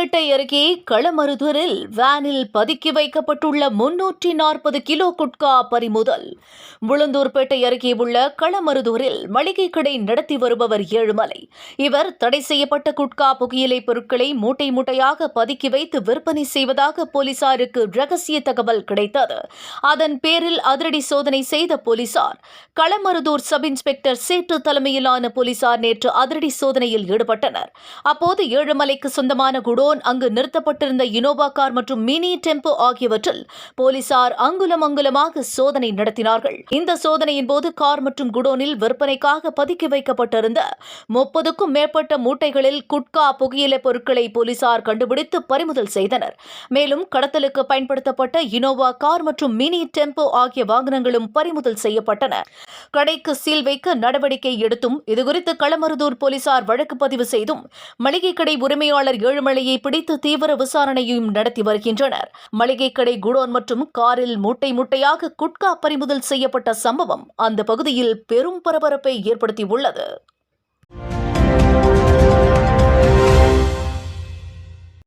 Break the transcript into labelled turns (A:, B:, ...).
A: உளுந்தூர்பேட்டை அருகே களமருதூரில் வேனில் பதுக்கி வைக்கப்பட்டுள்ள 340 கிலோ குட்கா பறிமுதல். உளுந்தூர்பேட்டை அருகே உள்ள களமருதூரில் மளிகை கடை நடத்தி வருபவர் ஏழுமலை. இவர் தடை செய்யப்பட்ட குட்கா புகையிலை பொருட்களை மூட்டை மூட்டையாக பதுக்கி வைத்து விற்பனை செய்வதாக போலீசாருக்கு ரகசிய தகவல் கிடைத்தது. அதன் பேரில் அதிரடி சோதனை செய்த போலீசார் களமருதூர் சப் இன்ஸ்பெக்டர் சேட்டு தலைமையிலான போலீசார் நேற்று அதிரடி சோதனையில் ஈடுபட்டனர். அப்போது ஏழுமலைக்கு சொந்தமான குடோன், அங்கு நிறுத்தப்பட்டிருந்த இனோவா கார் மற்றும் மினி டெம்போ ஆகியவற்றில் போலீசார் அங்குலம் அங்குலமாக சோதனை நடத்தினார்கள். இந்த சோதனையின் போது கார் மற்றும் குடோனில் விற்பனைக்காக பதுக்கி வைக்கப்பட்டிருந்த 30க்கும் மேற்பட்ட மூட்டைகளில் குட்கா புகையிலை பொருட்களை போலீசார் கண்டுபிடித்து பறிமுதல் செய்தனர். மேலும் கடத்தலுக்கு பயன்படுத்தப்பட்ட இனோவா கார் மற்றும் மினி டெம்போ ஆகிய வாகனங்களும் பறிமுதல் செய்யப்பட்டன. கடைக்கு சீல் வைக்க நடவடிக்கை எடுத்தும் இதுகுறித்து களமருதூர் போலீசார் வழக்கு பதிவு செய்தும் மளிகை கடை உரிமையாளர் ஏழுமலையை பிடித்து தீவிர விசாரணையும் நடத்தி வருகின்றனர். மளிகை கடை குடோன் மற்றும் காரில் மூட்டை மூட்டையாக குட்கா பறிமுதல் செய்யப்பட்ட சம்பவம் அந்த பகுதியில் பெரும் பரபரப்பை ஏற்படுத்தியுள்ளது.